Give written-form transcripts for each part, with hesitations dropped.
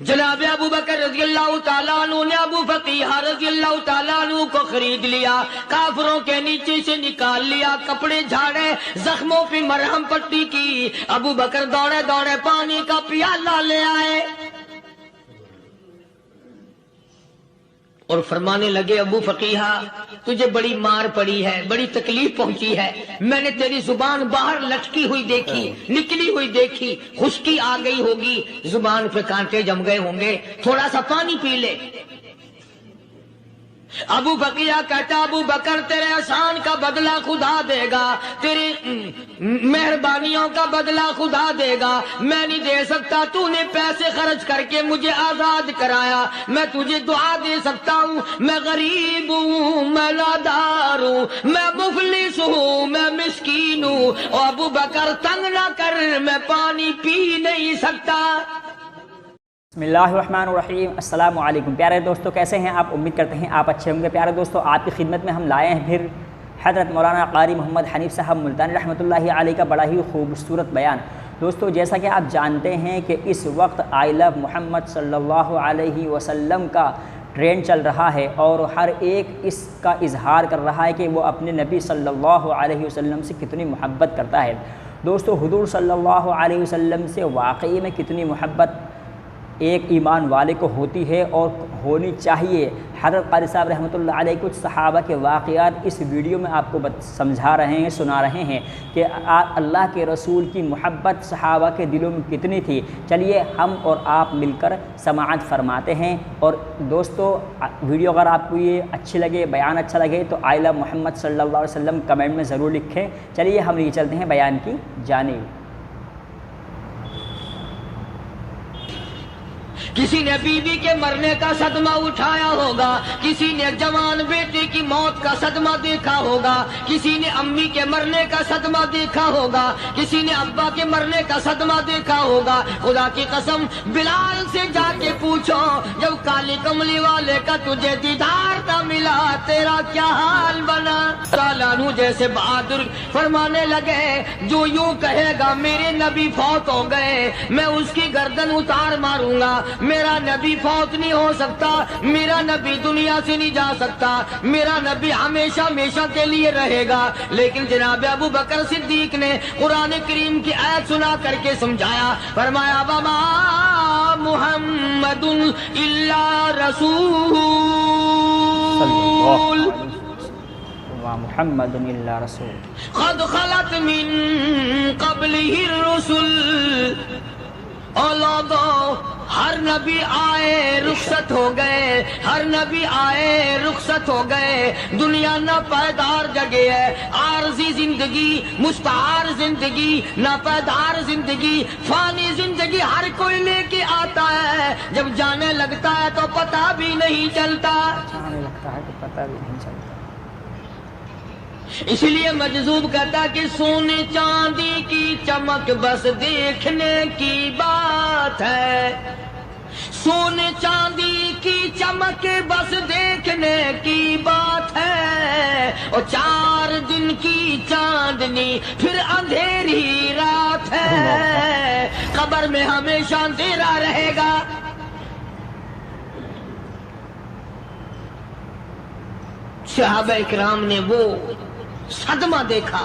جناب ابو بکر رضی اللہ تعالیٰ عنہ نے ابو فقیہ رضی اللہ تعالیٰ عنہ کو خرید لیا، کافروں کے نیچے سے نکال لیا، کپڑے جھاڑے، زخموں پہ مرہم پٹی کی۔ ابو بکر دوڑے دوڑے پانی کا پیالہ لے آئے اور فرمانے لگے، ابو فقیہ تجھے بڑی مار پڑی ہے، بڑی تکلیف پہنچی ہے، میں نے تیری زبان باہر لٹکی ہوئی دیکھی، نکلی ہوئی دیکھی، خشکی آ گئی ہوگی، زبان پہ کانٹے جم گئے ہوں گے، تھوڑا سا پانی پی لے۔ ابو فقیہ کہتا، ابو بکر تیرے احسان کا بدلہ خدا دے گا، تیری مہربانیوں کا بدلہ خدا دے گا، میں نہیں دے سکتا، تو نے پیسے خرچ کر کے مجھے آزاد کرایا، میں تجھے دعا دے سکتا ہوں، میں غریب ہوں، میں نادار ہوں، میں مفلس ہوں، میں مسکین ہوں، اور ابو بکر تنگ نہ کر، میں پانی پی نہیں سکتا۔ بسم اللہ الرحمن الرحیم۔ السلام علیکم پیارے دوستو، کیسے ہیں آپ؟ امید کرتے ہیں آپ اچھے ہوں گے۔ پیارے دوستو، آپ کی خدمت میں ہم لائے ہیں پھر حضرت مولانا قاری محمد حنیف صاحب ملتانی رحمۃ اللہ علیہ کا بڑا ہی خوبصورت بیان۔ دوستو، جیسا کہ آپ جانتے ہیں کہ اس وقت آئی لو محمد صلی اللہ علیہ وسلم کا ٹرینڈ چل رہا ہے اور ہر ایک اس کا اظہار کر رہا ہے کہ وہ اپنے نبی صلی اللہ علیہ وسلم سے کتنی محبت کرتا ہے۔ دوستو، حضور صلی اللہ علیہ وسلم سے واقعی میں کتنی محبت ایک ایمان والے کو ہوتی ہے اور ہونی چاہیے۔ حضرت قاری صاحب رحمۃ اللہ علیہ کچھ صحابہ کے واقعات اس ویڈیو میں آپ کو سمجھا رہے ہیں، سنا رہے ہیں کہ اللہ کے رسول کی محبت صحابہ کے دلوں میں کتنی تھی۔ چلیے ہم اور آپ مل کر سماعت فرماتے ہیں۔ اور دوستو، ویڈیو اگر آپ کو یہ اچھی لگے، بیان اچھا لگے تو آئی لو محمد صلی اللہ علیہ وسلم کمنٹ میں ضرور لکھیں۔ چلیے ہم یہ چلتے ہیں بیان کی جانب۔ کسی نے بیوی کے مرنے کا صدمہ اٹھایا ہوگا، کسی نے جوان بیٹے کی موت کا صدمہ دیکھا ہوگا، کسی نے امی کے مرنے کا صدمہ دیکھا ہوگا، کسی نے ابا کے مرنے کا صدمہ دیکھا ہوگا۔ خدا کی قسم، بلال سے جا کے پوچھو، جب کالی کملی والے کا تجھے دیدار نہ ملا تیرا کیا حال بنا۔ سالانو جیسے بہادر فرمانے لگے، جو یوں کہے گا میرے نبی فوت ہو گئے، میں اس کی گردن اتار ماروں گا، میرا نبی فوت نہیں ہو سکتا، میرا نبی دنیا سے نہیں جا سکتا، میرا نبی ہمیشہ ہمیشہ کے لیے رہے گا۔ لیکن جناب ابو بکر صدیق نے قرآن کریم کی آیت سنا کر کے سمجھایا، فرمایا وما محمد الا رسول محمد الا رسول قد خلت من قبلہ الرسل۔ اولادو، ہر نبی آئے رخصت ہو گئے، ہر نبی آئے رخصت ہو گئے، دنیا نہ پائیدار جگہ ہے، عارضی زندگی، مستعار زندگی، نہ پائیدار زندگی، فانی زندگی ہر کوئی لے کے آتا ہے، جب جانے لگتا ہے تو پتہ بھی نہیں چلتا، جانے لگتا ہے تو پتہ بھی نہیں چلتا۔ اس لیے مجذوب کہتا کہ سونے چاندی کی چمک بس دیکھنے کی بات ہے، سونے چاندی کی چمک بس دیکھنے کی بات ہے، اور 4 دن کی چاندنی پھر اندھیری رات ہے، قبر میں ہمیشہ اندھیرا رہے گا۔ صحابہ اکرام نے وہ صدمہ دیکھا،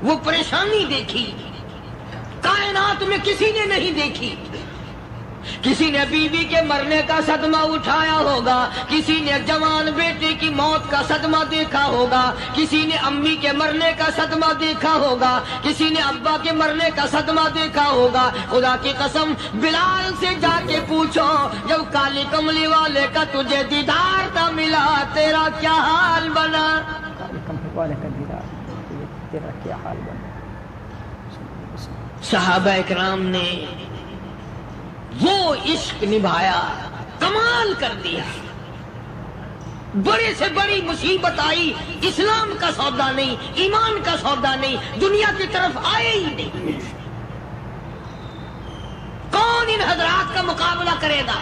وہ پریشانی دیکھی، کائنات میں کسی نے نہیں دیکھی۔ کسی نے بیوی کے مرنے کا صدمہ اٹھایا ہوگا، کسی نے جوان بیٹے کی موت کا صدمہ دیکھا ہوگا، کسی نے امی کے مرنے کا صدمہ دیکھا ہوگا، کسی نے ابا کے مرنے کا صدمہ دیکھا ہوگا۔ خدا کی قسم، بلال سے جا کے پوچھو، جب کالی کملی والے کا تجھے دیدار نہ ملا تیرا کیا حال بنا۔ کالی کملی والے کا دیدار تیرا کیا حال بنا۔ صحابہ اکرام نے وہ عشق نبھایا، کمال کر دیا۔ بڑے سے بڑی مصیبت آئی، اسلام کا سودا نہیں، ایمان کا سودا نہیں، دنیا کی طرف آئے ہی نہیں۔ کون ان حضرات کا مقابلہ کرے گا؟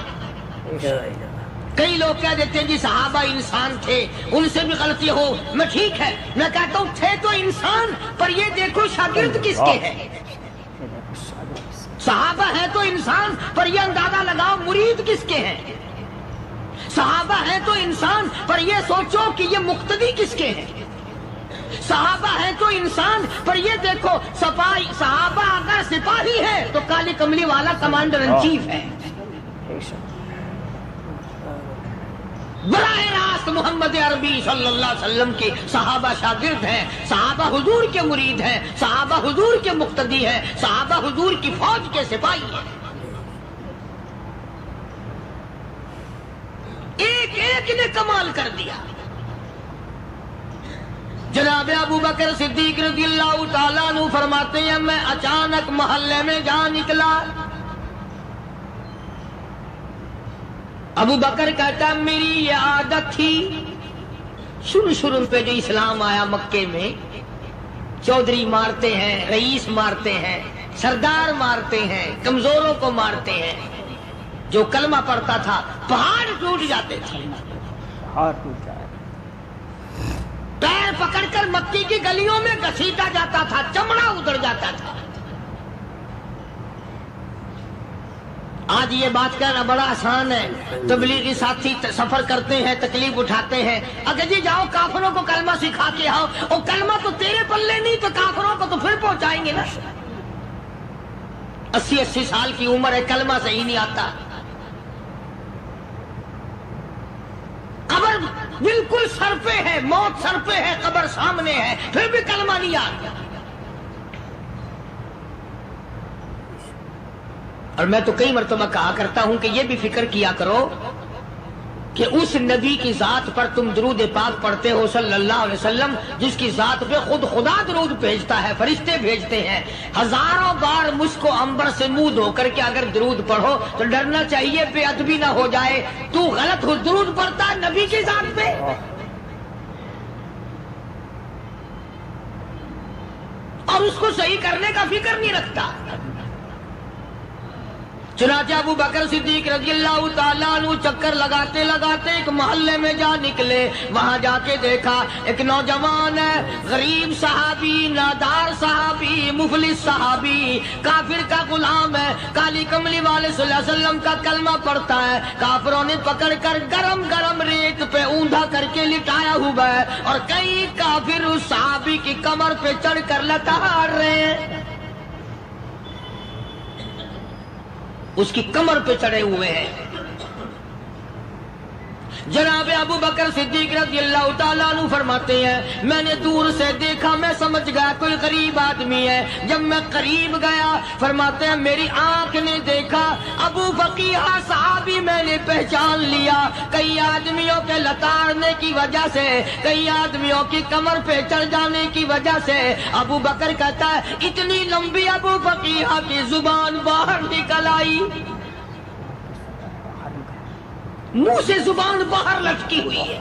کئی لوگ کہہ دیتے ہیں جی صحابہ انسان تھے، ان سے بھی غلطی ہو، میں ٹھیک ہے، میں کہتا ہوں تھے تو انسان، پر یہ دیکھو شاگرد کس کے ہیں۔ صحابہ ہے تو انسان، پر یہ اندازہ لگاؤ مرید مرید کس کے ہیں؟ صحابہ ہیں تو انسان، پر یہ سوچو کہ یہ مقتدی کس کے ہیں؟ صحابہ ہیں تو انسان، پر یہ دیکھو صحابہ اگر سپاہی ہے تو کالی کملی والا کمانڈر ان چیف ہے، براہ راست محمد عربی صلی اللہ علیہ وسلم کے صحابہ شاگرد ہیں، صحابہ حضور کے مرید ہیں، صحابہ حضور کے مقتدی ہیں، صحابہ حضور کی فوج کے سپاہی ہیں۔ ایک ایک نے کمال کر دیا۔ جناب ابو بکر صدیق رضی اللہ تعالیٰ عنہ فرماتے ہیں میں اچانک محلے میں جا نکلا۔ ابو بکر کہتا ہے میری یہ عادت تھی، شروع پہ جو اسلام آیا مکے میں، چودھری مارتے ہیں، رئیس مارتے ہیں، سردار مارتے ہیں، کمزوروں کو مارتے ہیں، جو کلمہ پڑھتا تھا پہاڑ ٹوٹ جاتے تھے، پیر پکڑ کر مکی کی گلیوں میں گھسیٹا جاتا تھا، چمڑا اتر جاتا تھا۔ آج یہ بات کہنا بڑا آسان ہے، تبلیغی ساتھی سفر کرتے ہیں، تکلیف اٹھاتے ہیں، اگر جی جاؤ کافروں کو کلمہ سکھا کے آؤ، اور کلمہ تو تیرے پلے نہیں تو کافروں کو تو پھر پہنچائیں گے نا۔ 80 سال کی عمر ہے، کلمہ صحیح نہیں آتا، قبر بالکل سر پہ ہے، موت سر پہ ہے، قبر سامنے ہے، پھر بھی کلمہ نہیں آتا۔ اور میں تو کئی مرتبہ کہا کرتا ہوں کہ یہ بھی فکر کیا کرو کہ اس نبی کی ذات پر تم درود پاک پڑھتے ہو صلی اللہ علیہ وسلم، جس کی ذات پہ خود خدا درود بھیجتا ہے، فرشتے بھیجتے ہیں، ہزاروں بار مجھ کو عنبر سے منہ دھو کر کے اگر درود پڑھو تو ڈرنا چاہیے بے ادبی نہ ہو جائے، تو غلط درود پڑھتا ہے نبی کی ذات پہ۔ اور اس کو صحیح کرنے کا فکر نہیں رکھتا۔ چنانچہ ابو بکر صدیق رضی اللہ تعالیٰ عنہ چکر لگاتے لگاتے ایک محلے میں جا نکلے، وہاں جا کے دیکھا ایک نوجوان ہے، غریب صحابی، نادار صحابی، مفلس صحابی، کافر کا غلام ہے، کالی کملی والے صلی اللہ علیہ وسلم کا کلمہ پڑھتا ہے، کافروں نے پکڑ کر گرم گرم ریت پہ اوندا کر کے لٹایا ہوا ہے، اور کئی کافر اس صحابی کی کمر پہ چڑھ کر لتاڑ رہے ہیں، اس کی کمر پہ چڑھے ہوئے ہیں۔ جناب ابو بکر صدیق رضی اللہ تعالیٰ عنہ فرماتے ہیں میں نے دور سے دیکھا، میں سمجھ گیا کوئی غریب آدمی ہے، جب میں قریب گیا فرماتے ہیں میری آنکھ نے دیکھا ابو فقیہ صحابی، میں نے پہچان لیا، کئی آدمیوں کے لتاڑنے کی وجہ سے، کئی آدمیوں کی کمر پہ چڑھ جانے کی وجہ سے ابو بکر کہتا ہے اتنی لمبی ابو فقیہ کی زبان باہر نکل آئی، منہ سے زبان باہر لٹکی ہوئی ہے،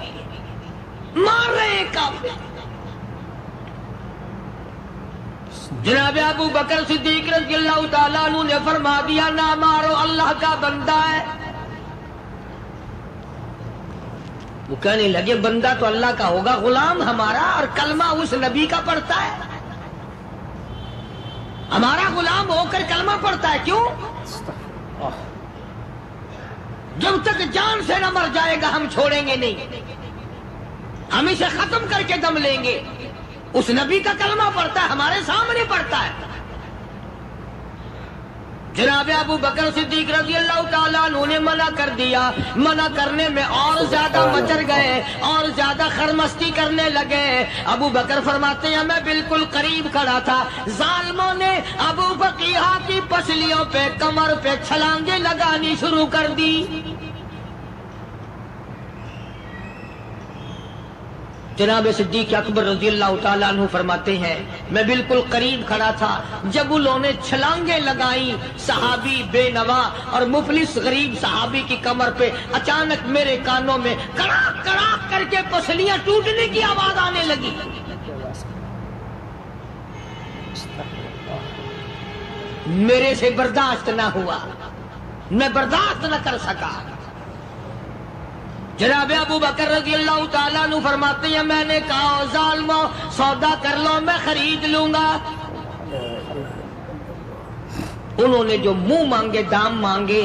مار رہے ہیں کافر۔ جناب ابو بکر صدیق رضی اللہ تعالیٰ عنہ نے فرما دیا نہ مارو، اللہ کا بندہ ہے۔ وہ کہنے لگے بندہ تو اللہ کا ہوگا، غلام ہمارا، اور کلمہ اس نبی کا پڑھتا ہے، ہمارا غلام ہو کر کلمہ پڑھتا ہے، کیوں؟ جب تک جان سے نہ مر جائے گا ہم چھوڑیں گے نہیں، ہم اسے ختم کر کے دم لیں گے۔ اس نبی کا کلمہ پڑھتا ہے، ہمارے سامنے پڑھتا ہے۔ جناب ابو بکر صدیق رضی اللہ تعالیٰ عنہ نے منع کر دیا، منع کرنے میں اور زیادہ مچر گئے، اور زیادہ خرمستی کرنے لگے۔ ابو بکر فرماتے ہیں میں بالکل قریب کھڑا تھا، ظالموں نے ابو فقیہ کی پسلیوں پہ، کمر پہ چھلانگیں لگانی شروع کر دی۔ جناب صدیق اکبر رضی اللہ تعالیٰ عنہ فرماتے ہیں میں بالکل قریب کھڑا تھا، جب انہوں نے چھلانگیں لگائیں صحابی بے نوا اور مفلس غریب صحابی کی کمر پہ، اچانک میرے کانوں میں کڑاک کڑاک کر کے پسلیاں ٹوٹنے کی آواز آنے لگی۔ میرے سے برداشت نہ ہوا، میں برداشت نہ کر سکا۔ جناب ابو بکر رضی اللہ تعالیٰ عنہ فرماتے ہیں میں نے کہا ظالمو سودا کر لو، میں خرید لوں گا۔ انہوں نے جو منہ مانگے دام مانگے،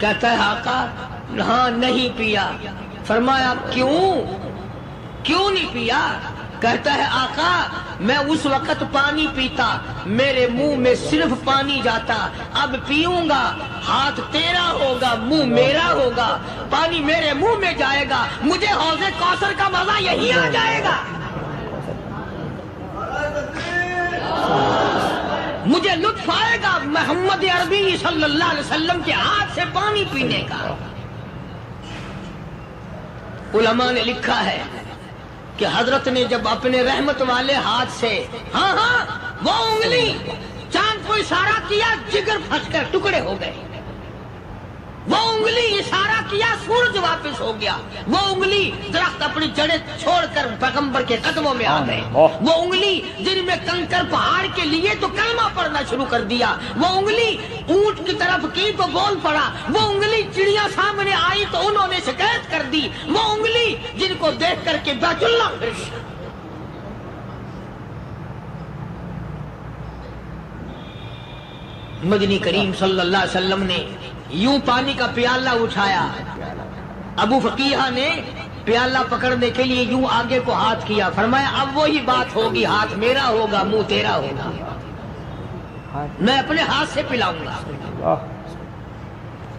کہتا ہے آقا ہاں نہیں پیا. فرمایا کیوں نہیں پیا؟ کہتا ہے آقا میں اس وقت پانی پیتا میرے منہ میں صرف پانی جاتا، اب پیوں گا ہاتھ تیرا ہوگا منہ میرا ہوگا، پانی میرے منہ میں جائے گا، مجھے حوض کوثر کا مزہ یہی آ جائے گا، مجھے لطف آئے گا محمد عربی صلی اللہ علیہ وسلم کے ہاتھ سے پانی پینے کا. علماء نے لکھا ہے کہ حضرت نے جب اپنے رحمت والے ہاتھ سے ہاں وہ انگلی چاند کو اشارہ کیا، جگر پھنس کر ٹکڑے ہو گئے. وہ انگلی اشارہ کیا، سورج واپس ہو گیا. وہ انگلی درخت اپنی جڑیں چھوڑ کر پیغمبر کے قدموں میں آ گئے. وہ انگلی جن میں کنکر پہاڑ کے لیے تو کلمہ پڑھنا شروع کر دیا. وہ انگلی اونٹ کی طرف کی تو بول پڑا. وہ انگلی چڑیا سامنے آئی تو انہوں نے شکایت کر دی. وہ انگلی جن کو دیکھ کر کے بیت اللہ پھر گیا. مدنی کریم صلی اللہ علیہ وسلم نے یوں پانی کا پیالہ اٹھایا، ابو فقیہ نے پیالہ پکڑنے کے لیے یوں آگے کو ہاتھ کیا، فرمایا اب وہی بات ہوگی، ہاتھ میرا ہوگا منہ تیرا ہوگا، میں اپنے ہاتھ سے پلاؤں گا.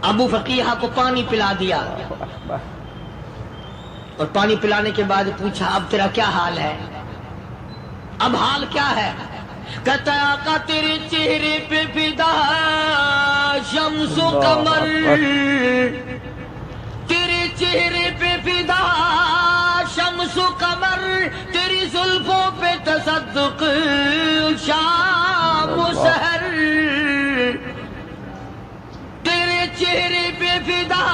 ابو فقیہ کو پانی پلا دیا اور پانی پلانے کے بعد پوچھا اب تیرا کیا حال ہے؟ اب حال کیا ہے؟ کہتا ہے آقا تیرے چہرے پہ فدا شمس و قمر، تیرے چہرے پہ فدا شمس و قمر، تیری زلفوں پہ تصدق شام و سحر، تیرے چہرے پہ فدا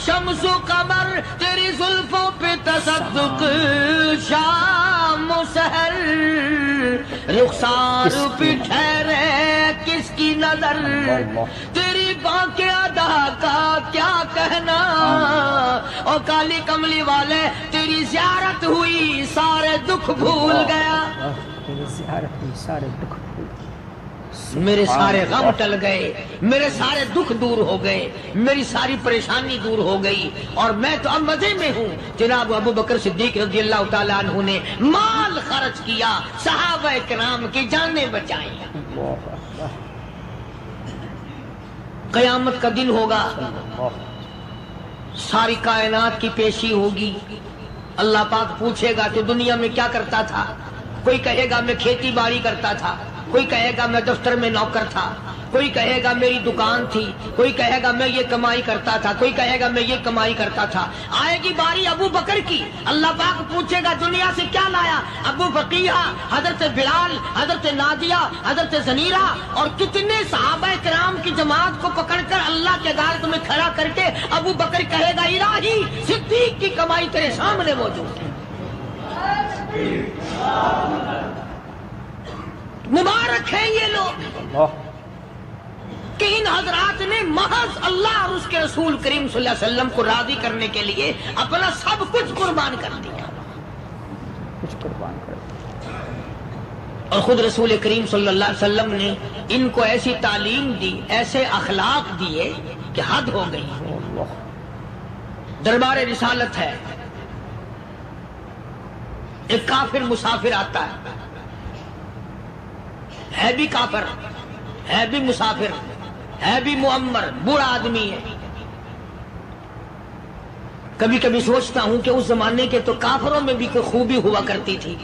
شمس و قمر، تیری زلفوں پہ تصدق شام و سحر، رخسار پہ ٹھہرے کس کی نظر، تیری بانک ادا کا کیا کہنا، اور کالی کملی والے تیری زیارت ہوئی سارے دکھ بھول گیا، تیری زیارت ہوئی سارے دکھ بھول گیا، میرے سارے غم ٹل گئے، میرے سارے دکھ دور ہو گئے، میری ساری پریشانی دور ہو گئی، اور میں تو اب مزے میں ہوں. جناب ابو بکر صدیق رضی اللہ تعالیٰ عنہ نے مال خرچ کیا، صحابہ کرام کی جانیں بچائیں. قیامت کا دن ہوگا، ساری کائنات کی پیشی ہوگی، اللہ پاک پوچھے گا کہ دنیا میں کیا کرتا تھا؟ کوئی کہے گا میں کھیتی باڑی کرتا تھا، کوئی کہے گا میں دفتر میں نوکر تھا، کوئی کہے گا میری دکان تھی، کوئی کہے گا میں یہ کمائی کرتا تھا، کوئی کہے گا میں یہ کمائی کرتا تھا. آئے گی باری ابو بکر کی، اللہ پاک پوچھے گا دنیا سے کیا لایا؟ ابو فقیہ، حضرت بلال، حضرت نادیہ، حضرت زنیرہ اور کتنے صحابہ کرام کی جماعت کو پکڑ کر اللہ کے عدالت میں کھڑا کر کے ابو بکر کہے گا الہی صدیق کی کمائی تیرے سامنے موجود ہے. مبارک ہیں یہ لوگ کہ ان حضرات نے محض اللہ اور اس کے رسول کریم صلی اللہ علیہ وسلم کو راضی کرنے کے لیے اپنا سب کچھ قربان کر دیا، اور خود رسول کریم صلی اللہ علیہ وسلم نے ان کو ایسی تعلیم دی، ایسے اخلاق دیے کہ حد ہو گئی. دربار رسالت ہے، ایک کافر مسافر آتا ہے بھی کافر، ہے بھی مسافر، ہے بھی معمر، بوڑھا آدمی ہے. کبھی کبھی سوچتا ہوں کہ اس زمانے کے تو کافروں میں بھی کوئی خوبی ہوا کرتی تھی،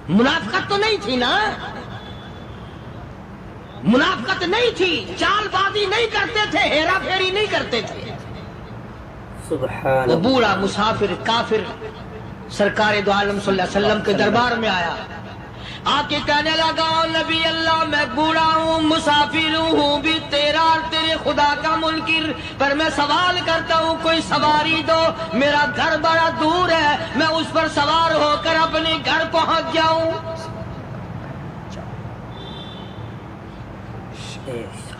منافقت تو نہیں تھی نا، منافقت نہیں تھی، چال بازی نہیں کرتے تھے، ہیرا پھیری نہیں کرتے تھے. وہ بوڑھا مسافر کافر سرکار دو عالم صلی اللہ علیہ وسلم کے دربار میں آیا، آ کے کہنے لگا نبی اللہ میں بوڑھا ہوں، مسافر ہوں بھی تیرا اور تیرے خدا کا منکر، پر میں سوال کرتا ہوں کوئی سواری دو، میرا گھر بڑا دور ہے، میں اس پر سوار ہو کر اپنے گھر پہنچ جاؤں.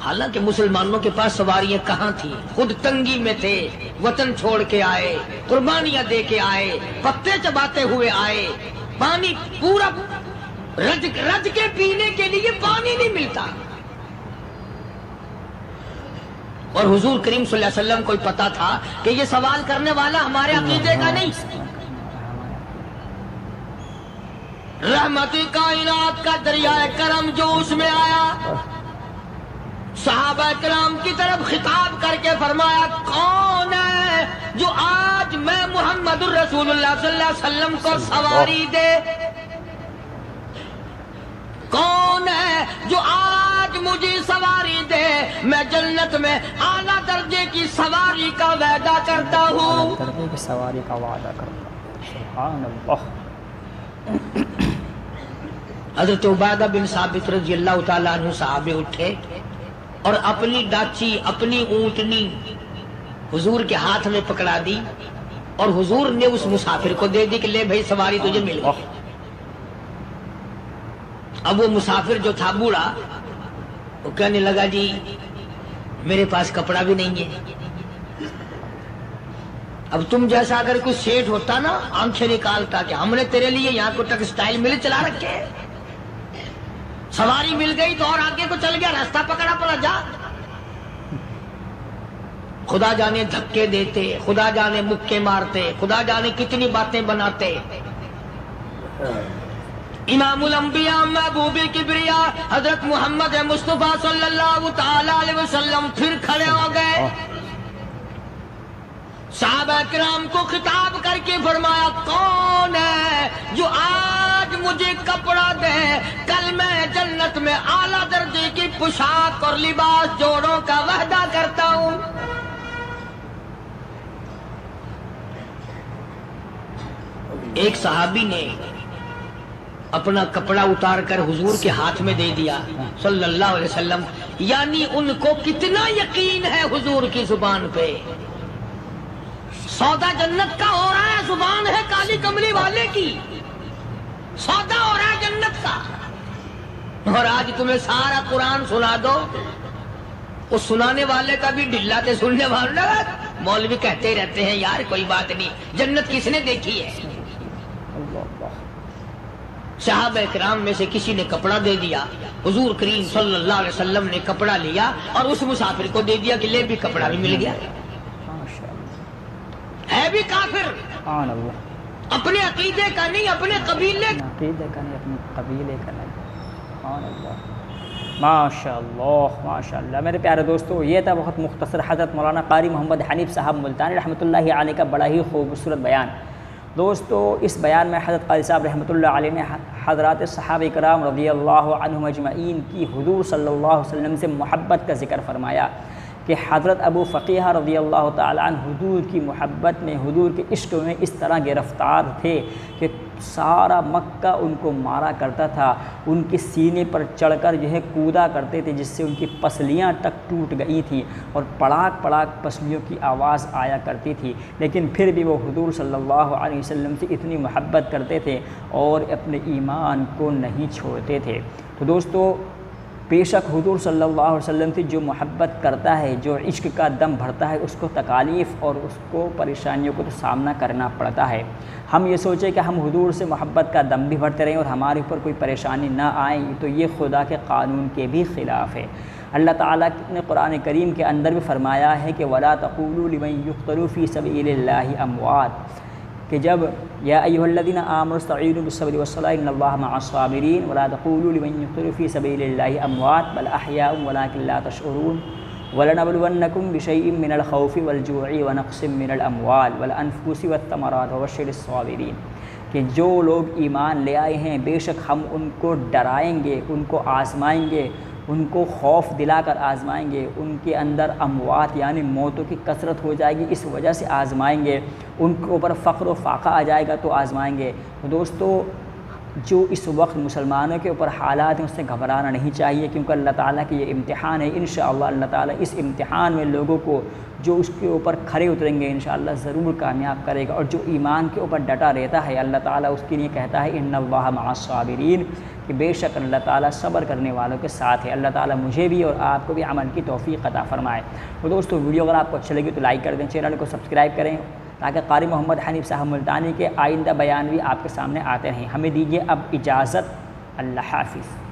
حالانکہ مسلمانوں کے پاس سواریاں کہاں تھی، خود تنگی میں تھے، وطن چھوڑ کے آئے، قربانیاں دے کے آئے، پتے چباتے ہوئے آئے، پانی پورا رج کے پینے کے لیے پانی نہیں ملتا. اور حضور کریم صلی اللہ علیہ وسلم کو پتا تھا کہ یہ سوال کرنے والا ہمارے عقیدے کا نہیں، رحمتی کائنات کا دریائے کرم جو اس میں آیا، صحابہ کرام کی طرف خطاب کر کے فرمایا کون ہے جو آج میں محمد الرسول اللہ صلی اللہ علیہ وسلم کو سواری دے، کون ہے جو آج مجھے سواری دے، میں جنت میں اعلیٰ درجے کی سواری کا وعدہ کرتا ہوں، درجے کی سواری کا وعدہ کرتا ہوں، سبحان اللہ۔ حضرت عبادہ بن ثابت رضی اللہ تعالیٰ عنہ صحابے اٹھے اور اپنی ڈاچی، اپنی اونٹنی حضور کے ہاتھ میں پکڑا دی اور حضور نے اس مسافر کو دے دی کہ لے بھائی سواری تجھے مل گئی۔ اب وہ مسافر جو تھا بوڑھا، وہ کہنے لگا جی میرے پاس کپڑا بھی نہیں ہے، اب تم جیسا اگر کوئی سیٹ ہوتا نا آنکھیں نکالتا کہ ہم نے تیرے لیے یہاں کو ٹیکسٹائل مل چلا رکھے، سواری مل گئی تو اور آگے کو چل گیا، راستہ پکڑا پڑا جا۔ خدا جانے دھکے دیتے، خدا جانے مکے مارتے، خدا جانے کتنی باتیں بناتے۔ امام الانبیاء محبوب کبریا حضرت محمد مصطفیٰ صلی اللہ تعالی علیہ وسلم پھر کھڑے ہو گئے، صحابہ کرام کو خطاب کر کے فرمایا کون ہے جو آج مجھے کپڑا دے، کل میں جنت میں اعلیٰ درجے کی پوشاک اور لباس جوڑوں کا وعدہ کرتا ہوں۔ ایک صحابی نے اپنا کپڑا اتار کر حضور کے ہاتھ میں دے دیا صلی اللہ علیہ وسلم، یعنی ان کو کتنا یقین ہے حضور کی زبان پہ، سودا جنت کا ہو رہا ہے، زبان ہے کالی کملی والے کی، سودا ہو رہا ہے جنت کا۔ اور آج تمہیں سارا قرآن سنا دو، اس سنانے والے کا بھی ڈھلا تے سننے والا، مولوی کہتے رہتے ہیں یار کوئی بات نہیں، جنت کس نے دیکھی ہے؟ صحابہ کرام میں سے کسی نے کپڑا دے دیا، حضور کریم صلی اللہ علیہ وسلم نے کپڑا لیا اور اس مسافر کو دے دیا کہ لے بھی کپڑا بھی مل گیا۔ ہے بھی کافر، اپنے عقیدے کا نہیں، اپنے قبیلے کا نہیں، اپنے قبیلے کا نہیں۔ ماشاء اللہ ماشاء اللہ۔ میرے پیارے دوستو، یہ تھا بہت مختصر حضرت مولانا قاری محمد حنیف صاحب ملتانی رحمۃ اللہ علیہ کا بڑا ہی خوبصورت بیان۔ دوستو، اس بیان میں حضرت قاری صاحب رحمۃ اللہ علیہ نے حضرات صحابہ کرام رضی اللہ عنہم اجمعین کی حضور صلی اللہ علیہ وسلم سے محبت کا ذکر فرمایا کہ حضرت ابو فقیہ رضی اللہ تعالیٰ عنہ حضور کی محبت میں، حضور کے عشق میں اس طرح گرفتار تھے کہ سارا مکہ ان کو مارا کرتا تھا، ان کے سینے پر چڑھ کر جو ہے کودا کرتے تھے، جس سے ان کی پسلیاں تک ٹوٹ گئی تھیں اور پڑاک پڑاک پسلیوں کی آواز آیا کرتی تھی، لیکن پھر بھی وہ حضور صلی اللہ علیہ وسلم سے اتنی محبت کرتے تھے اور اپنے ایمان کو نہیں چھوڑتے تھے۔ تو دوستو، بے شک حضور صلی اللہ علیہ وسلم سے جو محبت کرتا ہے، جو عشق کا دم بھرتا ہے، اس کو تکالیف اور اس کو پریشانیوں کو تو سامنا کرنا پڑتا ہے۔ ہم یہ سوچیں کہ ہم حضور سے محبت کا دم بھی بھرتے رہیں اور ہمارے اوپر کوئی پریشانی نہ آئیں، تو یہ خدا کے قانون کے بھی خلاف ہے۔ اللہ تعالیٰ نے قرآن کریم کے اندر بھی فرمایا ہے کہ وَلَا تَقُولُوا لِمَن يُقْتَلُ فِي سَبِيلِ اللَّهِ أَمْوَاتٌ، کہ جب یا ایھا الذین آمنوا استعینوا بالصبر والصلاۃ ان اللہ مع الصابرین ولا تقولوا لمن یقتل فی سبیل اللہ اموات بل احیاء ولکن لا تشعرون ولنبلونکم بشیء من الخوف والجوع ونقص من الاموال والانفس والثمرات وبشر الصابرین، کہ جو لوگ ایمان لے آئے ہیں بے شک ہم ان کو ڈرائیں گے، ان کو آزمائیں گے، ان کو خوف دلا کر آزمائیں گے، ان کے اندر اموات یعنی موتوں کی کثرت ہو جائے گی اس وجہ سے آزمائیں گے، ان کے اوپر فقر و فاقہ آ جائے گا تو آزمائیں گے۔ تو دوستو، جو اس وقت مسلمانوں کے اوپر حالات ہیں اس سے گھبرانا نہیں چاہیے، کیونکہ اللہ تعالیٰ کی یہ امتحان ہے۔ انشاءاللہ اللہ تعالیٰ اس امتحان میں لوگوں کو جو اس کے اوپر کھڑے اتریں گے انشاءاللہ ضرور کامیاب کرے گا، اور جو ایمان کے اوپر ڈٹا رہتا ہے اللہ تعالیٰ اس کے لیے کہتا ہے ان اللہ مع الصابرین، کہ بے شک اللہ تعالیٰ صبر کرنے والوں کے ساتھ ہے۔ اللہ تعالیٰ مجھے بھی اور آپ کو بھی عمل کی توفیق عطا فرمائے۔ تو دوستو، ویڈیو اگر آپ کو اچھی لگی تو لائک کر دیں، چینل کو سبسکرائب کریں تاکہ قاری محمد حنیف صاحب ملتانی کے آئندہ بیان بھی آپ کے سامنے آتے رہیں۔ ہمیں دیجیے اب اجازت، اللہ حافظ۔